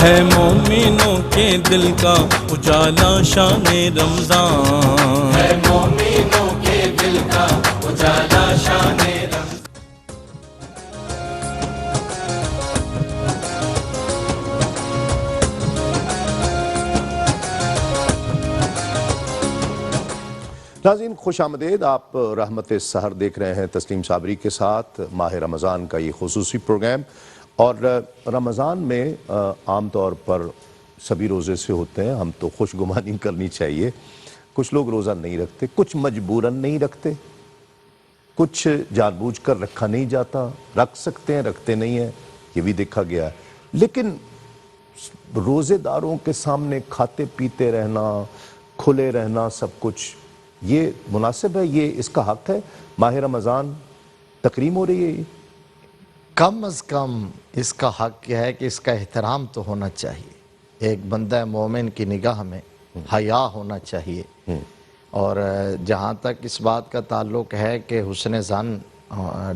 ہے مومنوں کے دل کا اجالا شان رمضان، ہے مومنوں کے دل کا اجالا شان رمضان۔ ناظرین خوش آمدید، آپ رحمت سحر دیکھ رہے ہیں تسلیم صابری کے ساتھ ماہ رمضان کا یہ خصوصی پروگرام۔ اور رمضان میں عام طور پر سبھی روزے سے ہوتے ہیں، ہم تو خوش گمانی کرنی چاہیے۔ کچھ لوگ روزہ نہیں رکھتے، کچھ مجبوراً نہیں رکھتے، کچھ جان بوجھ کر رکھا نہیں جاتا، رکھ سکتے ہیں رکھتے نہیں ہیں، یہ بھی دیکھا گیا ہے۔ لیکن روزے داروں کے سامنے کھاتے پیتے رہنا، کھلے رہنا، سب کچھ یہ مناسب ہے؟ یہ اس کا حق ہے؟ ماہ رمضان تکریم ہو رہی ہے یہ؟ کم از کم اس کا حق یہ ہے کہ اس کا احترام تو ہونا چاہیے۔ ایک بندہ مومن کی نگاہ میں حیا ہونا چاہیے۔ اور جہاں تک اس بات کا تعلق ہے کہ حسن ظن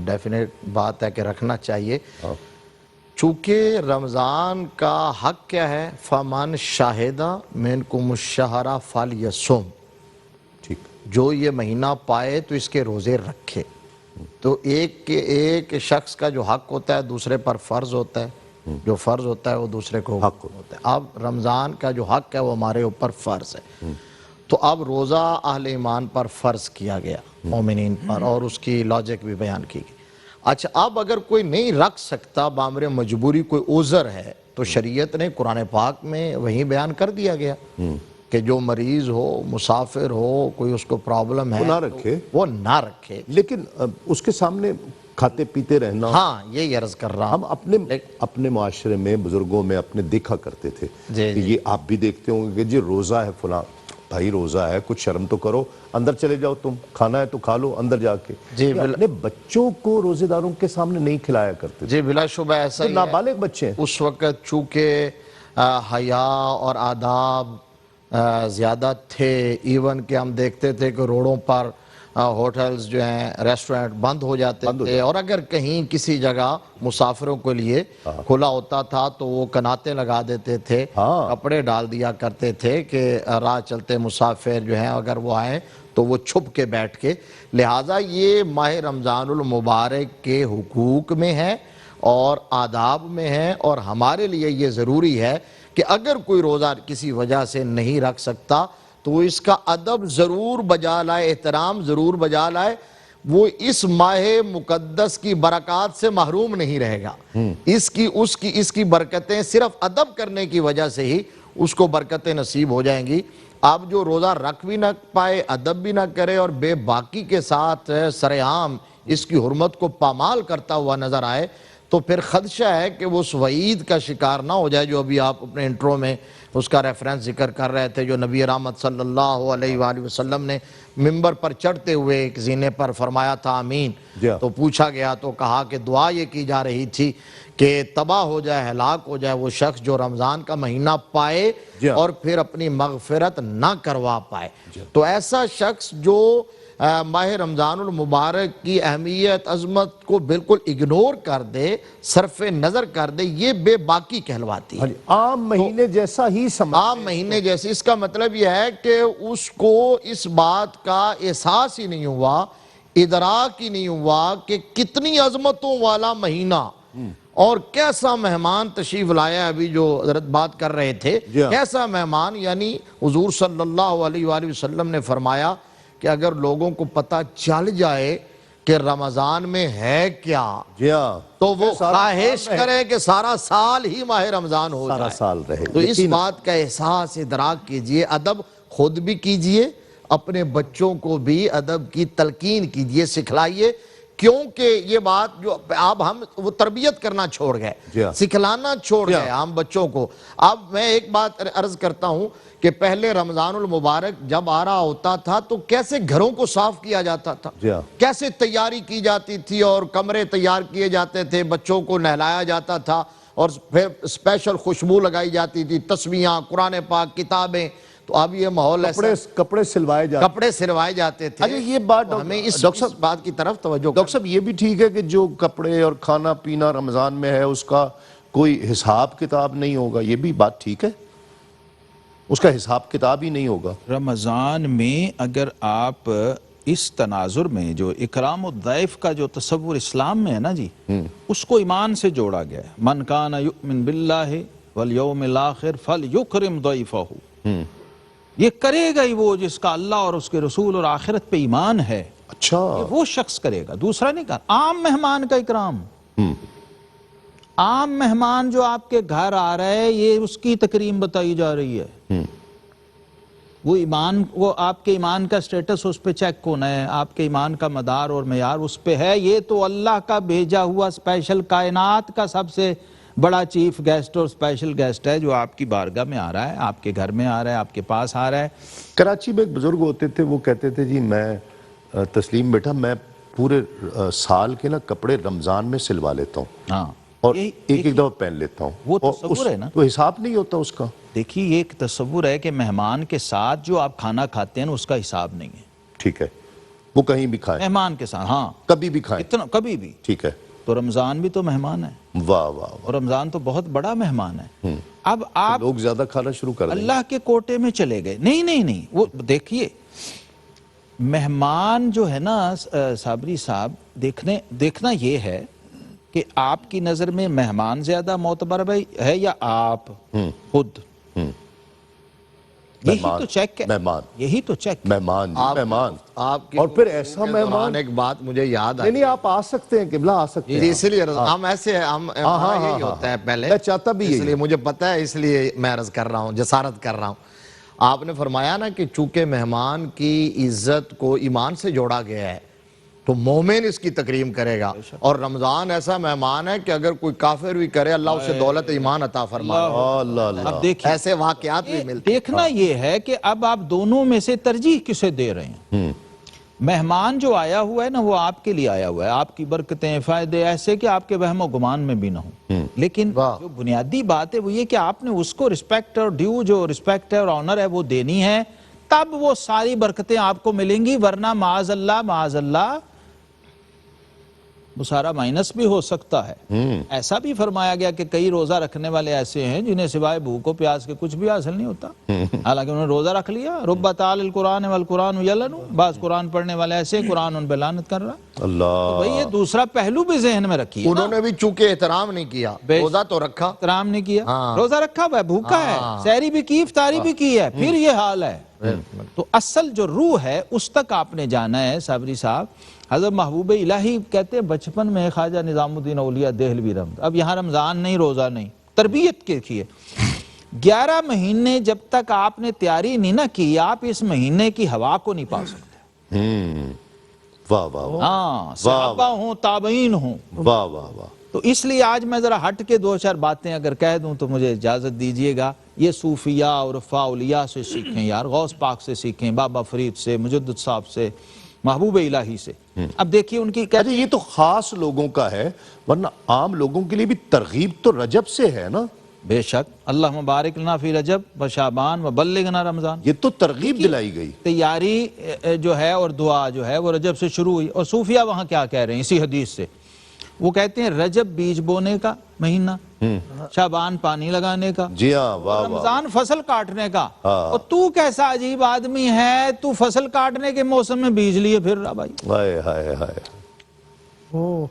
ڈیفینیٹ بات ہے کہ رکھنا چاہیے، چونکہ رمضان کا حق کیا ہے؟ فَمَنْ شَاهِدَ مِنْكُمُ الشَّهْرَ فَلْيَصُمْ، ٹھیک، جو یہ مہینہ پائے تو اس کے روزے رکھے۔ تو ایک شخص کا جو حق ہوتا ہے دوسرے پر فرض ہوتا ہے، جو فرض ہوتا ہے وہ دوسرے کو حق ہوتا ہے۔ اب رمضان کا جو حق ہے وہ ہمارے اوپر فرض ہے، تو اب روزہ اہل ایمان پر فرض کیا گیا، مومنین پر، اور اس کی لاجک بھی بیان کی گئی۔ اچھا، اب اگر کوئی نہیں رکھ سکتا بامر مجبوری، کوئی عذر ہے، تو شریعت نے قرآن پاک میں وہیں بیان کر دیا گیا کہ جو مریض ہو، مسافر ہو، کوئی اس کو پرابلم ہے وہ نہ رکھے، وہ نہ رکھے۔ لیکن اس کے سامنے کھاتے پیتے رہنا، ہاں یہی عرض کر رہا ہم اپنے معاشرے میں بزرگوں میں اپنے دیکھا کرتے تھے کہ یہ آپ بھی دیکھتے ہوں گے کہ جی روزہ ہے فلاں، بھائی روزہ ہے، کچھ شرم تو کرو، اندر چلے جاؤ، تم کھانا ہے تو کھا لو اندر جا کے۔ اپنے بچوں کو روزے داروں کے سامنے نہیں کھلایا کرتے تھے، جی بلا شبہ ایسا ہی نابالغ بچے ہیں۔ اس وقت چونکہ حیا اور آداب زیادہ تھے، ایون کہ ہم دیکھتے تھے کہ روڈوں پر ہوٹلز جو ہیں، ریسٹورنٹ بند ہو جاتے تھے، اور اگر کہیں کسی جگہ مسافروں کے لیے کھلا ہوتا تھا تو وہ کناتے لگا دیتے تھے، کپڑے ڈال دیا کرتے تھے کہ راہ چلتے مسافر جو ہیں اگر وہ آئیں تو وہ چھپ کے بیٹھ کے۔ لہٰذا یہ ماہ رمضان المبارک کے حقوق میں ہے اور آداب میں ہے، اور ہمارے لیے یہ ضروری ہے کہ اگر کوئی روزہ کسی وجہ سے نہیں رکھ سکتا تو اس کا ادب ضرور بجا لائے، احترام ضرور بجا لائے، وہ اس ماہ مقدس کی برکات سے محروم نہیں رہے گا۔ اس کی برکتیں صرف ادب کرنے کی وجہ سے ہی اس کو برکتیں نصیب ہو جائیں گی۔ اب جو روزہ رکھ بھی نہ پائے، ادب بھی نہ کرے، اور بے باکی کے ساتھ سرعام اس کی حرمت کو پامال کرتا ہوا نظر آئے، تو پھر خدشہ ہے کہ وہ اس وعید کا شکار نہ ہو جائے جو ابھی آپ اپنے انٹرو میں اس کا ریفرنس ذکر کر رہے تھے، جو نبی رحمت صلی اللہ علیہ وآلہ وسلم نے ممبر پر چڑھتے ہوئے ایک زینے پر فرمایا تھا آمین۔ تو پوچھا گیا تو کہا کہ دعا یہ کی جا رہی تھی کہ تباہ ہو جائے، ہلاک ہو جائے وہ شخص جو رمضان کا مہینہ پائے اور پھر اپنی مغفرت نہ کروا پائے۔ تو ایسا شخص جو ماہ رمضان المبارک کی اہمیت، عظمت کو بالکل اگنور کر دے، صرف نظر کر دے، یہ بے باکی کہلواتی ہے۔ عام مہینے جیسا ہی عام مہینے جیسے، اس کا مطلب یہ ہے کہ اس کو اس بات کا احساس ہی نہیں ہوا، ادراک ہی نہیں ہوا کہ کتنی عظمتوں والا مہینہ اور کیسا مہمان تشریف لایا۔ ابھی جو حضرت بات کر رہے تھے، کیسا مہمان، یعنی حضور صلی اللہ علیہ وآلہ وسلم نے فرمایا کہ اگر لوگوں کو پتہ چل جائے کہ رمضان میں ہے کیا تو وہ خواہش کرے کہ سارا سال ہی ماہ رمضان ہو جائے، سال رہے۔ تو اس بات کا احساس، ادراک کیجئے، ادب خود بھی کیجئے، اپنے بچوں کو بھی ادب کی تلقین کیجئے، سکھلائیے، کیونکہ یہ بات جو اب ہم وہ تربیت کرنا چھوڑ گئے، سکھلانا چھوڑ گئے ہم بچوں کو۔ اب میں ایک بات عرض کرتا ہوں کہ پہلے رمضان المبارک جب آ رہا ہوتا تھا تو کیسے گھروں کو صاف کیا جاتا تھا، کیسے تیاری کی جاتی تھی، اور کمرے تیار کیے جاتے تھے، بچوں کو نہلایا جاتا تھا، اور پھر اسپیشل خوشبو لگائی جاتی تھی، تسبیحاں، قرآن پاک، کتابیں۔ تو اب یہ ماحول کپڑے سلوائے جاتے تھے۔ یہ بات ہمیں اس بات کی طرف توجہ ڈاکٹر صاحب یہ بھی ٹھیک ہے کہ جو کپڑے اور کھانا پینا رمضان میں ہے اس کا کوئی حساب کتاب نہیں ہوگا، یہ بھی بات ٹھیک ہے؟ اس کا حساب کتاب ہی نہیں ہوگا۔ رمضان میں اگر آپ اس تناظر میں جو اکرام الضیف کا جو تصور اسلام میں ہے نا جی، اس کو ایمان سے جوڑا گیا ہے۔ من کان یؤمن باللہ والیوم الاخر فلیکرم ضیفہ، یہ کرے گا ہی وہ جس کا اللہ اور اس کے رسول اور آخرت پہ ایمان ہے، اچھا، یہ وہ شخص کرے گا، دوسرا نہیں کہا۔ عام مہمان کا اکرام، عام مہمان جو آپ کے گھر آ رہا ہے، یہ اس کی تکریم بتائی جا رہی ہے۔ وہ ایمان، وہ آپ کے ایمان کا سٹیٹس اس پہ چیک ہونا ہے، آپ کے ایمان کا مدار اور معیار اس پہ ہے۔ یہ تو اللہ کا بھیجا ہوا اسپیشل، کائنات کا سب سے بڑا چیف گیسٹ اور اسپیشل گیسٹ ہے، جو آپ کی بارگاہ میں آ رہا ہے، آپ کے گھر میں آ رہا ہے، آپ کے پاس آ رہا ہے۔ کراچی میں ایک بزرگ ہوتے تھے، وہ کہتے تھے جی میں تسلیم بیٹا میں پورے سال کے نا کپڑے رمضان میں سلوا لیتا ہوں ہاں، اور ایک ایک دفعہ پہن لیتا ہوں۔ وہ اور تصور ہے نا۔ وہ حساب نہیں ہوتا اس کا۔ دیکھیے یہ ایک تصور ہے کہ مہمان کے ساتھ جو آپ کھانا کھاتے ہیں اس کا حساب نہیں ہے۔ ٹھیک ہے، وہ کہیں بھی کھائیں، مہمان کے ساتھ، ہاں کبھی بھی کھائیں، اتنا کبھی بھی۔ ٹھیک ہے۔ تو رمضان بھی تو مہمان ہے، واہ واہ واہ، اور رمضان تو بہت بڑا مہمان ہے۔ اب آپ لوگ زیادہ کھانا شروع کر دیں۔ اللہ کے کوٹے میں چلے گئے، نہیں نہیں نہیں، وہ دیکھیے مہمان جو ہے نا صابری صاحب، دیکھنا یہ ہے کہ آپ کی نظر میں مہمان زیادہ معتبر ہے یا آپ خود؟ یہی تو چیک ہے، مہمان، یہی تو چیک ہے۔ مہمان جی، مہمان، آپ کی اور پھر ایسا مہمان۔ ایک بات مجھے یاد نہیں نہیں، آپ آ سکتے ہیں قبلہ، آ سکتے ہیں۔ اس لیے ہم ایسے ہمارا یہی ہوتا ہے پہلے، میں چاہتا بھی اس یہی لیے مجھے پتہ ہے، اس لیے میں عرض کر رہا ہوں، جسارت کر رہا ہوں۔ آپ نے فرمایا نا کہ چونکہ مہمان کی عزت کو ایمان سے جوڑا گیا ہے تو مومن اس کی تکریم کرے گا، اور رمضان ایسا مہمان ہے کہ اگر کوئی کافر بھی کرے اللہ اسے دولت ایمان عطا فرمائے۔ اللہ اللہ۔ اب دیکھیے ایسے واقعات بھی ملتے ہیں۔ دیکھنا یہ ہے کہ اب آپ دونوں میں سے ترجیح کسے دے رہے ہیں۔ مہمان جو آیا ہوا ہے نا، وہ آپ کے لیے آیا ہوا ہے، آپ کی برکتیں فائدے ایسے کہ آپ کے وہم و گمان میں بھی نہ ہوں، لیکن جو بنیادی بات ہے وہ یہ کہ آپ نے اس کو رسپیکٹ اور ڈیو، جو رسپیکٹ ہے اور آنر ہے وہ دینی ہے، تب وہ ساری برکتیں آپ کو ملیں گی، ورنہ معاذ اللہ وہ سارا مائنس بھی ہو سکتا ہے۔ ایسا بھی فرمایا گیا کہ کئی روزہ رکھنے والے ایسے ہیں جنہیں سوائے بھوک و پیاس کے کچھ بھی حاصل نہیں ہوتا، حالانکہ انہوں نے روزہ رکھ لیا۔ رب تعال القرآن والقرآن یلن، بعض قرآن پڑھنے والے ایسے قرآن ان پہ لعنت کر رہا۔ اللہ، تو بھئی یہ دوسرا پہلو بھی ذہن میں رکھیے، انہوں نے بھی چونکہ احترام نہیں کیا، روزہ تو رکھا، احترام نہیں کیا، روزہ رکھا ہوا ہے، بھوکا ہے، سحری بھی کی، افطاری بھی کی ہے، پھر یہ حال ہے۔ تو اصل جو روح ہے اس تک آپ نے جانا ہے صابری صاحب۔ حضرت محبوب الہی کہتے ہیں بچپن میں خواجہ نظام الدین اولیاء دہلوی رحمت، اب یہاں رمضان نہیں، روزہ نہیں، تربیت کے کیے 11 مہینے جب تک آپ نے تیاری نہیں نہ کی، آپ اس مہینے کی ہوا کو نہیں پا سکتے۔ واہ واہ واہ، ہاں، صحابہ ہوں، تابعین ہوں۔ واہ واہ واہ۔ تو اس لیے آج میں ذرا ہٹ کے 2-4 باتیں اگر کہہ دوں تو مجھے اجازت دیجئے گا۔ یہ صوفیاء اور عرفاء اولیاء سے سیکھیں یار، غوث پاک سے سیکھیں، بابا فرید سے، مجدد صاحب سے، محبوب الہی سے۔ اب دیکھیے ان کی اچھا یہ تو خاص لوگوں کا ہے، ورنہ عام لوگوں کے لیے بھی ترغیب تو رجب سے ہے نا۔ بے شک، اللہ مبارک لنا فی رجب و شعبان و بلغنا رمضان، یہ تو ترغیب دلائی گئی۔ تیاری جو ہے اور دعا جو ہے وہ رجب سے شروع ہوئی۔ اور صوفیہ وہاں کیا کہہ رہے ہیں اسی حدیث سے؟ وہ کہتے ہیں رجب بیج بونے کا مہینہ، شعبان پانی لگانے کا، جی ہاں، واہ واہ۔ رمضان فصل کاٹنے کا۔ اور تو کیسا عجیب آدمی ہے، تو فصل کاٹنے کے موسم میں بیج لیے پھر رہا بھائی۔ ہائے ہائے ہائے،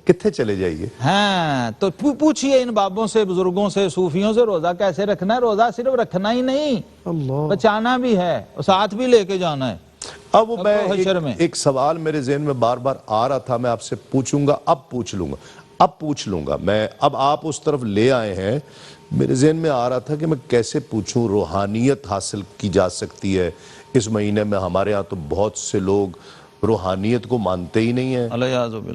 کتنے چلے جائیے؟ ہاں تو پوچھئے ان بابوں سے، بزرگوں سے، صوفیوں سے، روزہ کیسے رکھنا ہے؟ روزہ صرف رکھنا ہی نہیں، بچانا بھی ہے اور ساتھ بھی لے کے جانا ہے۔ اب وہ میں حشر میں ایک سوال میرے ذہن میں بار بار آ رہا تھا، میں آپ سے پوچھوں گا، اب پوچھ لوں گا میں، اب آپ اس طرف لے آئے ہیں، میرے ذہن میں آ رہا تھا کہ میں کیسے پوچھوں۔ روحانیت حاصل کی جا سکتی ہے اس مہینے میں، ہمارے ہاں تو بہت سے لوگ روحانیت کو مانتے ہی نہیں ہیں،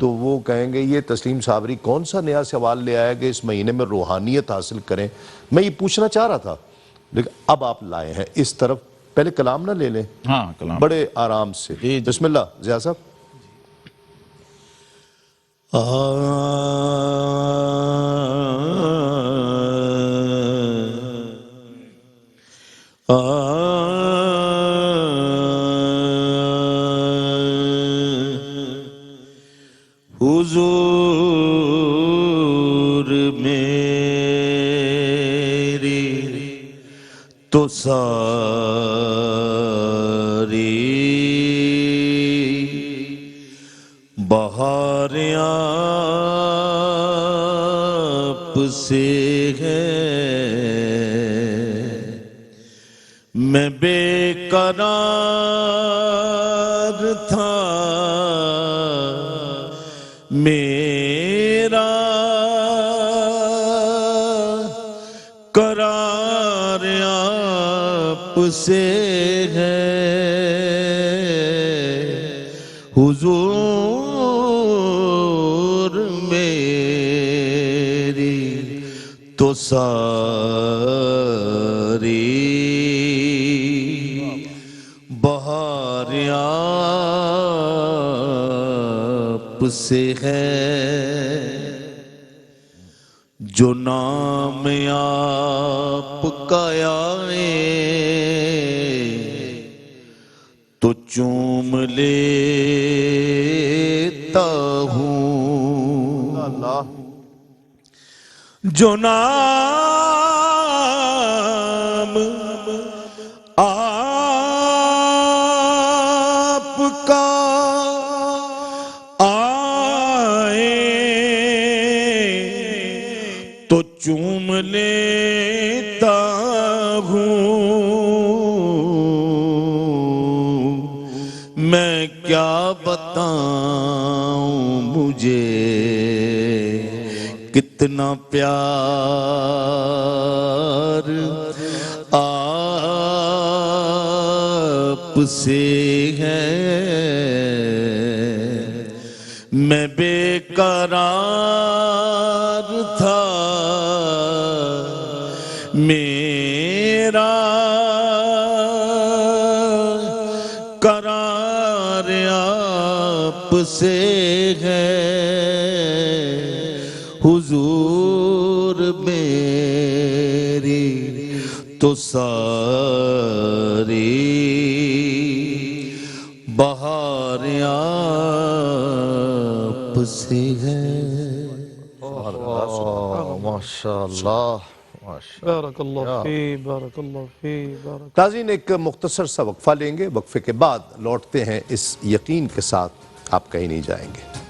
تو وہ کہیں گے یہ تسلیم صابری کون سا نیا سوال لے آیا کہ اس مہینے میں روحانیت حاصل کریں۔ میں یہ پوچھنا چاہ رہا تھا، لیکن اب آپ لائے ہیں اس طرف، پہلے کلام نہ لے لیں ہاں کلام بڑے آرام سے۔ بسم اللہ ضیاء صاحب۔ حضور میں تو ساری بہار آپ سے ہے میں بے قرار تھا میرا قرار آپ سے ہے حضور میری تو ساری بہار آپ سے ہے جو نام آپ کا آئے تو چوم لیتا ہوں اللہ جو نام آپ کا آئے تو چوم لیتا ہوں میں کیا بتاؤں مجھے کتنا پیار آپ سے ہے میں بے قرار تھا میرا قرار آپ سے ہے حضور میری تو ساری بہار آپ سے ہے ماشاءاللہ بارک اللہ فیک بارک اللہ فیک بارک ناظرین ایک مختصر سا وقفہ لیں گے وقفے کے بعد لوٹتے ہیں اس یقین کے ساتھ آپ کہیں نہیں جائیں گے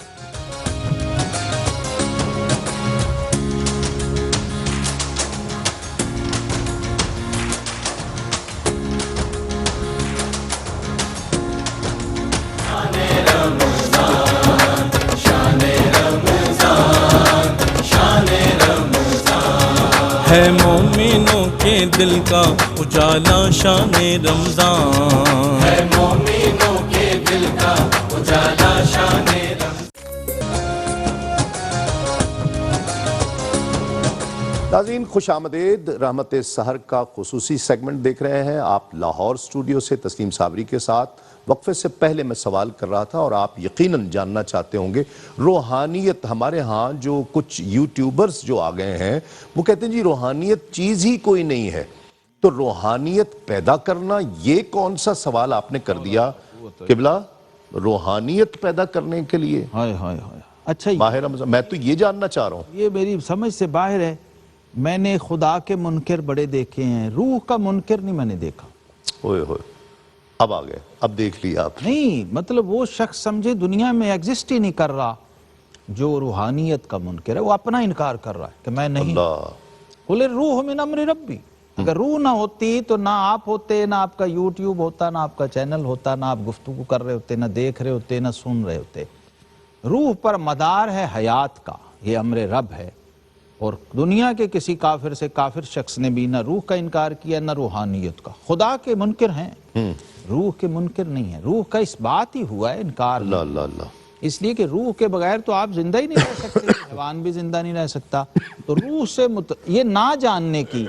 ہے مومنوں کے دل کا اجالا شان رمضان ہے مومنوں کے دل کا اجالا شان رمضان ناظرین خوش آمدید رحمت سحر کا خصوصی سیگمنٹ دیکھ رہے ہیں آپ لاہور اسٹوڈیو سے تسلیم صابری کے ساتھ وقفے سے پہلے میں سوال کر رہا تھا اور آپ یقیناً جاننا چاہتے ہوں گے روحانیت ہمارے ہاں جو کچھ یوٹیوبرز جو آ گئے ہیں وہ کہتے ہیں جی روحانیت چیز ہی کوئی نہیں ہے تو روحانیت پیدا کرنا یہ کون سا سوال آپ نے کر دیا قبلہ روحانیت پیدا کرنے کے لیے ہائے ہائے ہائے اچھا ماہ رمضان میں تو یہ جاننا چاہ رہا ہوں یہ میری سمجھ سے باہر ہے میں نے خدا کے منکر بڑے دیکھے ہیں روح کا منکر نہیں میں نے دیکھا ہوئے ہوئے اب آگئے اب دیکھ لیا آپ نہیں مطلب وہ شخص سمجھے دنیا میں ایگزسٹ ہی نہیں کر رہا جو روحانیت کا منکر ہے وہ اپنا انکار کر رہا ہے کہ میں نہیں اللہ قل الروح من امر ربی اگر روح نہ ہوتی تو نہ آپ ہوتے نہ آپ کا یوٹیوب ہوتا نہ آپ کا چینل ہوتا نہ آپ گفتگو کر رہے ہوتے نہ دیکھ رہے ہوتے نہ سن رہے ہوتے روح پر مدار ہے حیات کا یہ امر رب ہے اور دنیا کے کسی کافر سے کافر شخص نے بھی نہ روح کا انکار کیا نہ روحانیت کا خدا کے منکر ہیں روح کے منکر نہیں ہیں روح کا اس بات ہی ہوا ہے انکار اللہ اللہ اللہ اس لیے کہ روح کے بغیر تو آپ زندہ ہی نہیں رہ سکتے حیوان بھی زندہ نہیں رہ سکتا تو روح سے یہ نہ جاننے کی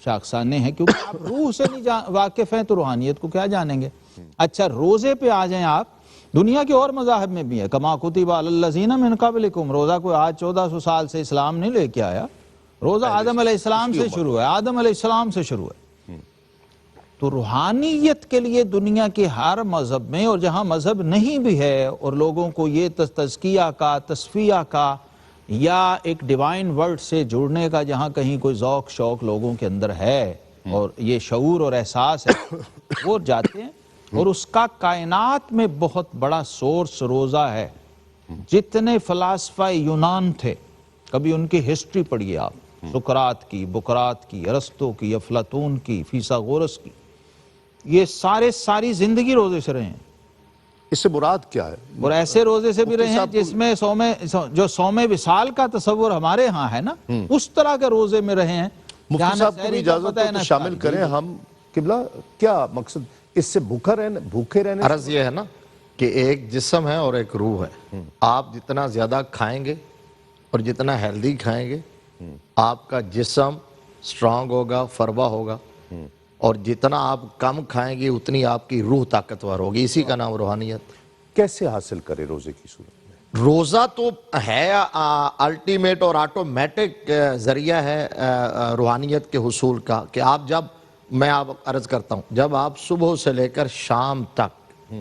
شاخسانے ہیں کیونکہ آپ روح سے نہیں واقف ہیں تو روحانیت کو کیا جانیں گے اچھا روزے پہ آ جائیں آپ دنیا کے اور مذاہب میں بھی ہے کما کتب علی الذین من قبلکم روزہ کوئی آج 1400 سال سے اسلام نہیں لے کے آیا روزہ آدم علیہ السلام سے شروع ہے آدم علیہ السلام سے شروع ہے تو روحانیت کے لیے دنیا کے ہر مذہب میں اور جہاں مذہب نہیں بھی ہے اور لوگوں کو یہ تزکیہ کا تصفیہ کا یا ایک ڈیوائن ورلڈ سے جڑنے کا جہاں کہیں کوئی ذوق شوق لوگوں کے اندر ہے اور یہ شعور اور احساس ہے وہ جاتے ہیں. اور اس کا کائنات میں بہت بڑا سورس روزہ ہے. جتنے فلاسفہ یونان تھے کبھی ان کی ہسٹری پڑھیے آپ, سقراط کی, بقراط کی, ارسطو کی, افلاطون کی, فیثاغورس کی, یہ ساری زندگی روزے سے رہے ہیں. اس سے مراد کیا ہے؟ اور ایسے روزے سے بھی رہے ہیں جس میں جو صوم وصال کا تصور ہمارے ہاں ہے نا, اس طرح کے روزے میں رہے ہیں. مفتی صاحب کو بھی اجازت ہو تو شامل کریں ہم. قبلہ کیا مقصد اس سے بھوکے رہنے؟ عرض یہ ہے نا کہ ایک جسم ہے اور ایک روح ہے. آپ جتنا زیادہ کھائیں گے اور جتنا ہیلدی کھائیں گے آپ کا جسم سٹرانگ ہوگا, فروا ہوگا, اور جتنا آپ کم کھائیں گے اتنی آپ کی روح طاقتور ہوگی. اسی کا نام روحانیت. کیسے حاصل کرے روزے کی صورت میں؟ روزہ تو ہے الٹیمیٹ اور آٹومیٹک ذریعہ ہے روحانیت کے حصول کا, کہ آپ جب, میں آپ عرض کرتا ہوں, جب آپ صبح سے لے کر شام تک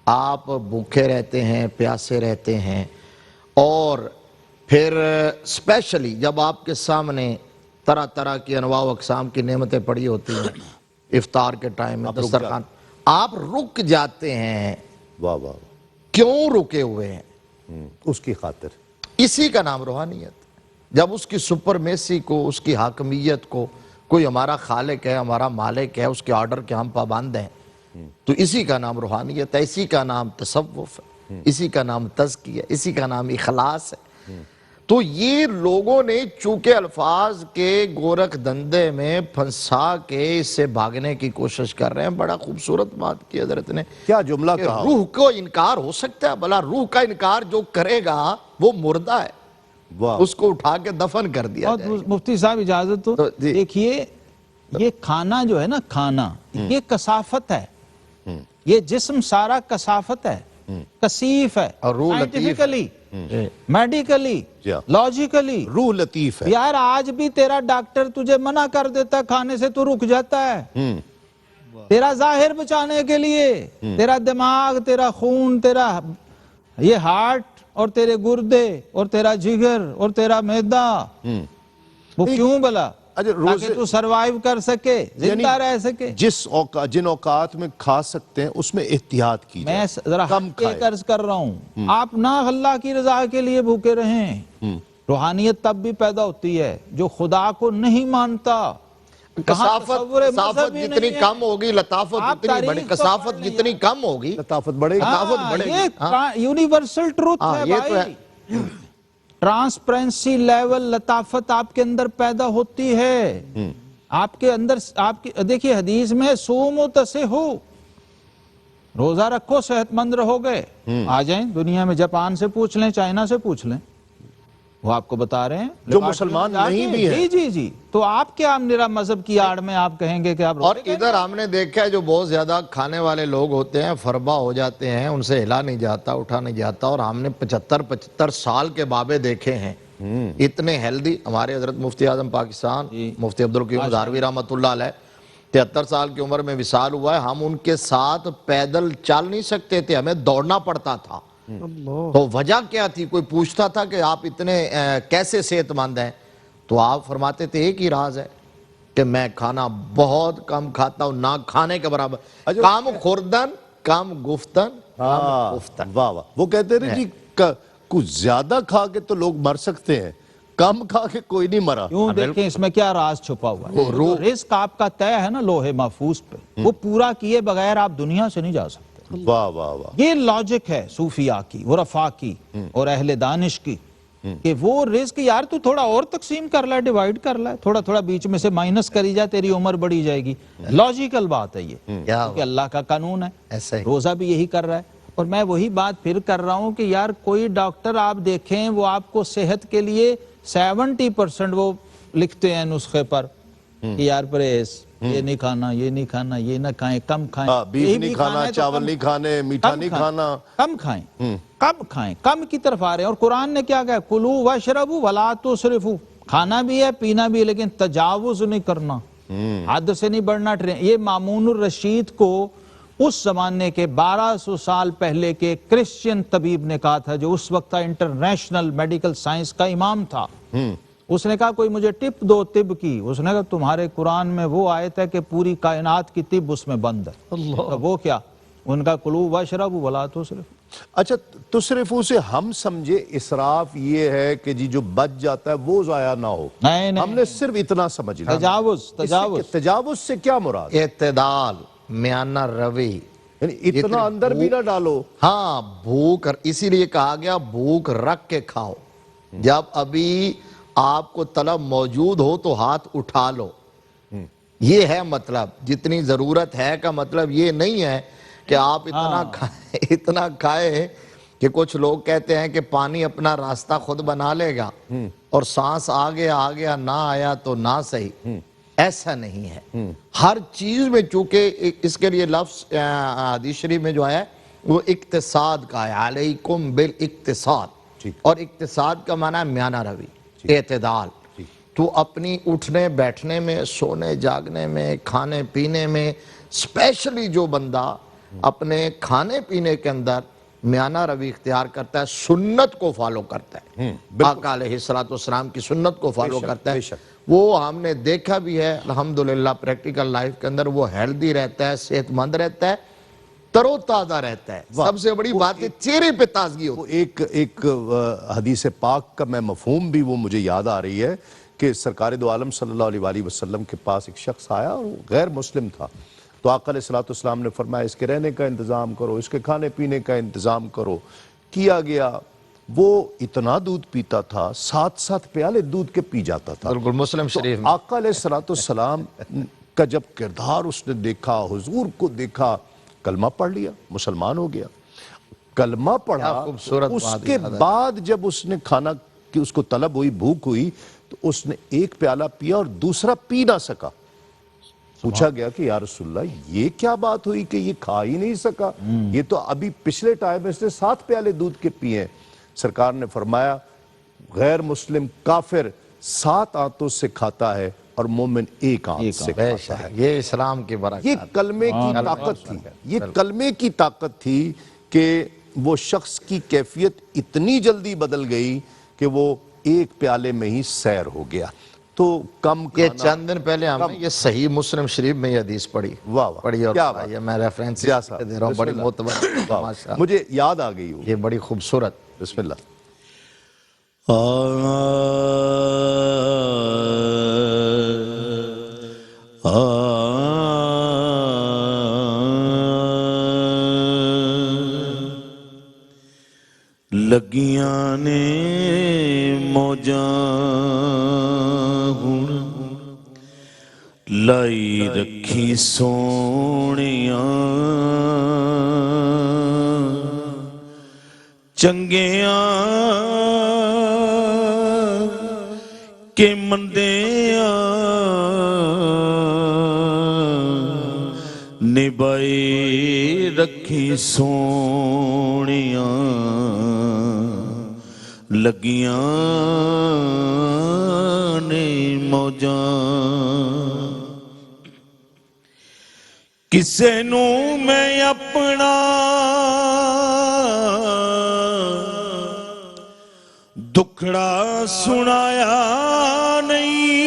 آپ بھوکے رہتے ہیں, پیاسے رہتے ہیں, اور پھر اسپیشلی جب آپ کے سامنے طرح طرح کی انواع و اقسام کی نعمتیں پڑی ہوتی ہیں افطار کے ٹائم میں دسترخوان, آپ رک جاتے ہیں. واہ واہ. کیوں رکے ہوئے ہیں؟ اس کی خاطر. اسی کا نام روحانیت. جب اس کی سپرمیسی کو, اس کی حاکمیت کو, کوئی ہمارا خالق ہے, ہمارا مالک ہے, اس کے آرڈر کے ہم پابند ہیں, تو اسی کا نام روحانیت ہے. اسی کا نام تصوف ہے, اسی کا نام تزکیہ ہے, اسی کا نام اخلاص ہے. تو یہ لوگوں نے چونکہ الفاظ کے گورکھ دندے میں پھنسا کے اس سے بھاگنے کی کوشش کر رہے ہیں. بڑا خوبصورت بات کی حضرت نے. کیا جملہ کہ کہا؟ روح کو انکار ہو سکتا ہے؟ بھلا روح کا انکار جو کرے گا وہ مردہ ہے, اس کو اٹھا کے دفن کر دیا جائے. مفتی صاحب اجازت تو دیکھیے, یہ کھانا جو ہے نا, کھانا یہ کثافت ہے. یہ جسم سارا کثافت ہے, کثیف ہے, اور روح لطیف سائنٹیفکلی, میڈیکلی, لاجیکلی. روح لطیف ہے. یار آج بھی تیرا ڈاکٹر تجھے منع کر دیتا کھانے سے, تو رک جاتا ہے تیرا ظاہر بچانے کے لیے. تیرا دماغ, تیرا خون, تیرا یہ ہارٹ, اور تیرے گردے, اور تیرا جگر, اور تیرا معدہ, وہ کیوں بلا؟ تاکہ تو سروائیو کر سکے, زندہ رہ سکے. جن اوقات میں کھا سکتے ہیں اس میں احتیاط کی جائے. میں ذرا ایک عرض کر رہا ہوں, آپ نہ اللہ کی رضا کے لیے بھوکے رہیں. روحانیت تب بھی پیدا ہوتی ہے جو خدا کو نہیں مانتا. کثافت جتنی کم ہوگی لطافت اتنی بڑی. کثافت جتنی کم ہوگی لطافت بڑھے گی. یہ یونیورسل ٹروتھ ہے بھائی. ٹرانسپیرنسی لیول, لطافت آپ کے اندر پیدا ہوتی ہے. آپ کے اندر, دیکھیے حدیث میں سومو تصحو, روزہ رکھو صحت مند رہو گے. آ جائیں دنیا میں, جاپان سے پوچھ لیں, چائنا سے پوچھ لیں, وہ آپ کو بتا رہے ہیں جو مسلمان نہیں بھی ہیں. جی. تو آپ کیا میرا مذہب کی آڑ میں آپ کہیں گے کہ آپ, اور ادھر ہم نے دیکھا ہے جو بہت زیادہ کھانے والے لوگ ہوتے ہیں فربا ہو جاتے ہیں, ان سے ہلا نہیں جاتا, اٹھا نہیں جاتا. اور ہم نے 75 سال کے بابے دیکھے ہیں اتنے ہیلدی. ہمارے حضرت مفتی اعظم پاکستان مفتی عبدالقیوم ازہروی رحمۃ اللہ علیہ 73 سال کی عمر میں وصال ہوا ہے. ہم ان کے ساتھ پیدل چل نہیں سکتے تھے, ہمیں دوڑنا پڑتا تھا. تو وجہ کیا تھی؟ کوئی پوچھتا تھا کہ آپ اتنے کیسے صحت مند ہیں؟ تو آپ فرماتے تھے ایک ہی راز ہے کہ میں کھانا بہت کم کھاتا ہوں, نہ کھانے کے برابر. کم خوردن, کم گفتن, کم گفتن. واہ واہ. وہ کہتے ہیں جی کچھ زیادہ کھا کے تو لوگ مر سکتے ہیں, کم کھا کے کوئی نہیں مرا. کیوں؟ دیکھیں اس میں کیا راز چھپا ہوا ہے. رزق آپ کا طے ہے نا لوح محفوظ پہ, وہ پورا کیے بغیر آپ دنیا سے نہیں جا سکتے. واہ واہ واہ. یہ لاجک ہے صوفیاء کی, عرفاء کی, اور اہل دانش کی, کہ وہ رزق یار تو تھوڑا اور تقسیم کر لے, ڈیوائیڈ کر لے, تھوڑا تھوڑا بیچ میں سے مائنس کری جائے, تیری عمر بڑھی جائے گی. لاجیکل بات ہے یہ, کہ اللہ کا قانون ہے. روزہ بھی یہی کر رہا ہے. اور میں وہی بات پھر کر رہا ہوں کہ یار کوئی ڈاکٹر آپ دیکھیں وہ آپ کو صحت کے لیے 70% وہ لکھتے ہیں نسخے پر کہ یار پرہیز, یہ نہیں کھانا, یہ نہیں کھانا, یہ نہ کھائیں, کم کھائیں, بیف نہیں کھانا, چاول نہیں کھانے, میٹھا نہیں کھانا, کم کھائیں, کم کھائیں, کم کی طرف آ رہے ہیں. اور قرآن نے کیا کہا؟ کلو واشربوا ولا تسرفوا. کھانا بھی ہے, پینا بھی ہے, لیکن تجاوز نہیں کرنا, حد سے نہیں بڑھنا. یہ مامون الرشید کو اس زمانے کے 1200 سال پہلے کے کرسچین طبیب نے کہا تھا، جو اس وقت انٹرنیشنل میڈیکل سائنس کا امام تھا. اس نے کہا کوئی مجھے ٹپ دو طب کی. اس نے کہا تمہارے قرآن میں وہ آیت ہے کہ پوری کائنات کی طب اس میں بند ہے. اللہ. وہ کیا؟ ان کا کلو واشربوا ولا تسرفوا. اچھا تصرفوں سے ہم سمجھے اسراف یہ ہے کہ جی جو بچ جاتا ہے وہ ضائع نہ ہو. نہیں ہم نے صرف اتنا سمجھ لیا. تجاوز. تجاوز سے کیا مراد؟ اعتدال، میانہ روی. یعنی اتنا اندر بھی نہ ڈالو. ہاں، بھوک، اسی لیے کہا گیا بھوک رکھ کے کھاؤ. جب ابھی آپ کو طلب موجود ہو تو ہاتھ اٹھا لو. یہ ہے مطلب. جتنی ضرورت ہے کا مطلب یہ نہیں ہے کہ آپ اتنا کھائے کہ کچھ لوگ کہتے ہیں کہ پانی اپنا راستہ خود بنا لے گا اور سانس آ گیا نہ آیا تو نہ صحیح. ایسا نہیں ہے. ہر چیز میں چونکہ اس کے لیے لفظ حدیث شریف میں جو ہے وہ اقتصاد کا ہے، علیکم بالاقتصاد. اور اقتصاد کا معنی ہے میانہ روی، اعتدال. تو اپنی اٹھنے بیٹھنے میں، سونے جاگنے میں، کھانے پینے میں، اسپیشلی جو بندہ اپنے کھانے پینے کے اندر میانہ روی اختیار کرتا ہے، سنت کو فالو کرتا ہے، آقا علیہ السلام کی سنت کو فالو کرتا ہے، وہ ہم نے دیکھا بھی ہے الحمدللہ پریکٹیکل لائف کے اندر. وہ ہیلدی رہتا ہے، صحت مند رہتا ہے، تر و تازہ رہتا ہے. سب سے بڑی بات ہے چہرے پہ تازگی ہوتی ہے. ایک حدیث پاک کا میں مفہوم بھی وہ مجھے یاد آ رہی ہے کہ سرکار دو عالم صلی اللہ علیہ وآلہ وسلم کے پاس ایک شخص آیا اور وہ غیر مسلم تھا. تو آقا علیہ السلام نے فرمایا اس کے رہنے کا انتظام کرو، اس کے کھانے پینے کا انتظام کرو. کیا گیا. وہ اتنا دودھ پیتا تھا، 7 پیالے دودھ کے پی جاتا تھا. بالکل مسلم شریف میں. آقا علیہ السلام کا جب کردار اس نے دیکھا، حضور کو دیکھا، کلمہ پڑھ لیا، مسلمان ہو گیا. کلمہ پڑھا. اس کے بعد جب اس نے کھانا کی اس کو طلب ہوئی، بھوک ہوئی، تو اس نے ایک پیالہ پیا اور دوسرا پی نہ سکا. پوچھا گیا کہ یا رسول اللہ یہ کیا بات ہوئی کہ یہ کھا ہی نہیں سکا؟ یہ تو ابھی پچھلے ٹائم اس نے 7 پیالے دودھ کے پیے. سرکار نے فرمایا غیر مسلم کافر 7 آنتوں سے کھاتا ہے اور مومن 1 آنت سے کھاتا ہے. یہ اسلام کی برکت. یہ کلمے کی طاقت تھی. یہ کلمے کی طاقت تھی کہ وہ شخص کی کیفیت اتنی جلدی بدل گئی کہ وہ 1 پیالے میں ہی سیر ہو گیا. تو کم یہ چند دن پہلے ہم نے یہ صحیح مسلم شریف میں یہ حدیث پڑھی. پڑھی اور پڑھائی. میں ریفرنس دے رہا ہوں. بڑی معتبر. مجھے یاد آ گئی. یہ بڑی خوبصورت. بسم اللہ. لگیاں نے موجاں ہن لائی رکھی سونیاں چنگیاں کہ مندیاں نبائی رکھی سونیاں لگیاں نے موجاں کسے نو میں اپنا دکھڑا سنایا نہیں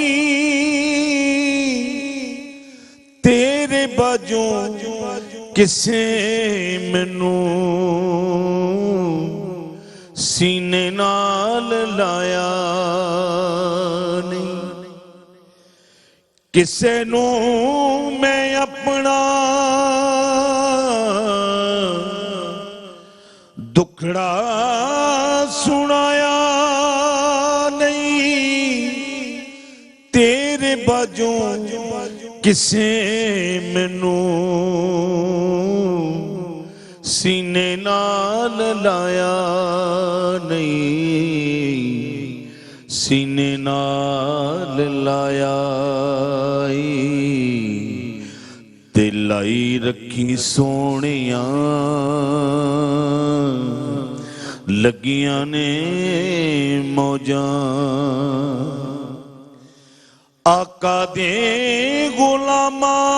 تیرے باجوں کسے مینوں سینے نال لایا نہیں کسے نو میں اپنا دکھڑا سنایا نہیں تیرے باجوں کسے مینوں سینے نال لایا نہیں سینے نال لایا تے لائی رکھی سونیاں لگیاں نے موجاں آقا دے غلاماں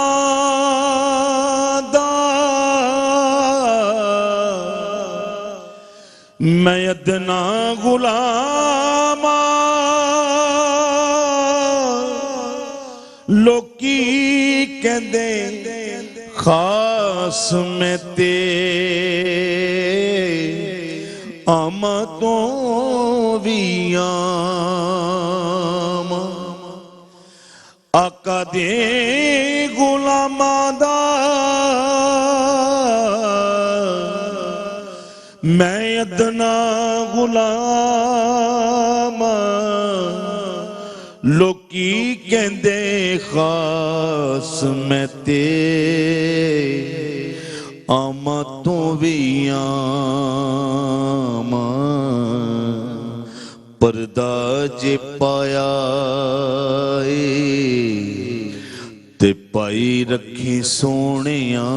دا میں ادنا غلام لوکی کہندے خاص میں تے آمدوں بھی آم آقا دے غلاماں دا میں ادنا غلام لوکی کہندے خاص میں تے آمدوں بھی آم پردہ جے پایا تے پائی رکھی سونیاں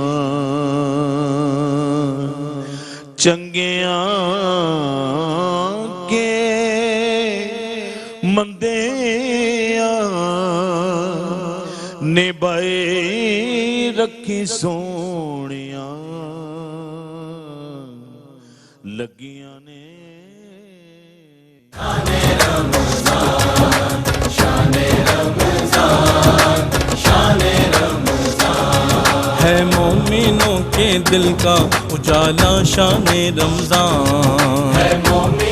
چنگیاں کے مندیاں نبھائے رکھی سونیاں لگیاں نے ہے مومنوں کے دل کا اجالا شان رمضان ہے مومن